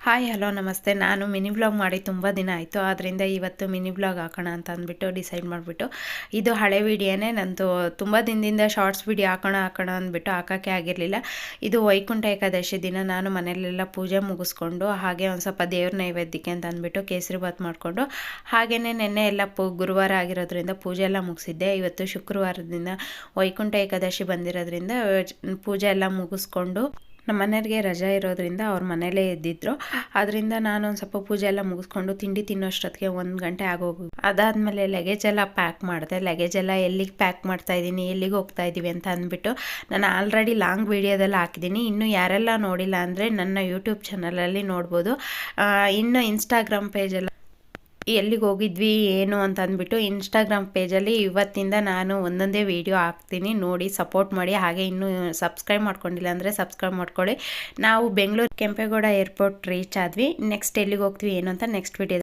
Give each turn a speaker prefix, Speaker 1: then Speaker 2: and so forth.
Speaker 1: Hi hello ನಮಸ್ತೆ. ನಾನು mini vlog ಮಾಡಿ ತುಂಬ ದಿನ ಆಯಿತು. ಆದ್ದರಿಂದ ಇವತ್ತು ಮಿನಿ ವ್ಲಾಗ್ ಹಾಕೋಣ ಅಂತ ಅಂದ್ಬಿಟ್ಟು ಡಿಸೈಡ್ ಮಾಡಿಬಿಟ್ಟು, ಇದು ಹಳೆ ವಿಡಿಯೋನೇ ನಂದು. ತುಂಬ ದಿನದಿಂದ ಶಾರ್ಟ್ಸ್ ವಿಡಿಯೋ ಹಾಕೋಣ ಅಂದ್ಬಿಟ್ಟು ಹಾಕೋಕ್ಕೆ ಆಗಿರಲಿಲ್ಲ. ಇದು ವೈಕುಂಠ ಏಕಾದಶಿ ದಿನ ನಾನು ಮನೆಯಲ್ಲೆಲ್ಲ ಪೂಜೆ ಮುಗಿಸ್ಕೊಂಡು, ಹಾಗೆ ಒಂದು ಸ್ವಲ್ಪ ದೇವ್ರ ನೈವೇದ್ಯಕ್ಕೆ ಅಂತ ಅಂದ್ಬಿಟ್ಟು ಕೇಸರಿ ಬಾತ್ ಮಾಡಿಕೊಂಡು, ಹಾಗೆಯೇ ನೆನ್ನೆ ಎಲ್ಲ ಗುರುವಾರ ಆಗಿರೋದ್ರಿಂದ ಪೂಜೆ ಎಲ್ಲ ಮುಗಿಸಿದ್ದೆ. ಇವತ್ತು ಶುಕ್ರವಾರದಿಂದ ವೈಕುಂಠ ಏಕಾದಶಿ ಬಂದಿರೋದ್ರಿಂದ ಪೂಜೆ ಎಲ್ಲ ಮುಗಿಸ್ಕೊಂಡು, ನಮ್ಮ ಮನೆಯವ್ರಿಗೆ ರಜೆ ಇರೋದ್ರಿಂದ ಅವ್ರ ಮನೇಲೇ ಇದ್ದಿದ್ರು. ಅದರಿಂದ ನಾನು ಒಂದು ಸ್ವಲ್ಪ ಪೂಜೆ ಎಲ್ಲ ಮುಗಿಸ್ಕೊಂಡು ತಿಂಡಿ ತಿನ್ನೋಷ್ಟೊತ್ತಿಗೆ 1 ಗಂಟೆ ಆಗೋಗಿ, ಅದಾದಮೇಲೆ ಲಗೇಜ್ ಎಲ್ಲ ಪ್ಯಾಕ್ ಮಾಡಿದೆ. ಲಗೇಜ್ ಎಲ್ಲ ಎಲ್ಲಿಗೆ ಪ್ಯಾಕ್ ಮಾಡ್ತಾಯಿದ್ದೀನಿ, ಎಲ್ಲಿಗೆ ಹೋಗ್ತಾ ಇದ್ದೀವಿ ಅಂತ ಅಂದ್ಬಿಟ್ಟು ನಾನು ಆಲ್ರೆಡಿ ಲಾಂಗ್ ವೀಡಿಯೋದಲ್ಲಿ ಹಾಕಿದ್ದೀನಿ. ಇನ್ನು ಯಾರೆಲ್ಲ ನೋಡಿಲ್ಲ ಅಂದರೆ ನನ್ನ ಯೂಟ್ಯೂಬ್ ಚಾನಲಲ್ಲಿ ನೋಡ್ಬೋದು. ಇನ್ನು ಇನ್ಸ್ಟಾಗ್ರಾಮ್ ಪೇಜೆಲ್ಲ ಎಲ್ಲಿಗೆ ಹೋಗಿದ್ವಿ ಏನು ಅಂತ ಅಂದ್ಬಿಟ್ಟು ಇನ್ಸ್ಟಾಗ್ರಾಮ್ ಪೇಜಲ್ಲಿ ಇವತ್ತಿಂದ ನಾನು ಒಂದೊಂದೇ ವೀಡಿಯೋ ಹಾಕ್ತೀನಿ, ನೋಡಿ ಸಪೋರ್ಟ್ ಮಾಡಿ. ಹಾಗೆ ಇನ್ನೂ ಸಬ್ಸ್ಕ್ರೈಬ್ ಮಾಡ್ಕೊಂಡಿಲ್ಲ ಅಂದರೆ ಸಬ್ಸ್ಕ್ರೈಬ್ ಮಾಡ್ಕೊಳ್ಳಿ. ನಾವು ಬೆಂಗಳೂರು ಕೆಂಪೇಗೌಡ ಏರ್ಪೋರ್ಟ್ ರೀಚ್ ಆದ್ವಿ. ನೆಕ್ಸ್ಟ್ ಎಲ್ಲಿಗೆ ಹೋಗ್ತೀವಿ ಏನು ಅಂತ ನೆಕ್ಸ್ಟ್ ವೀಡಿಯೋ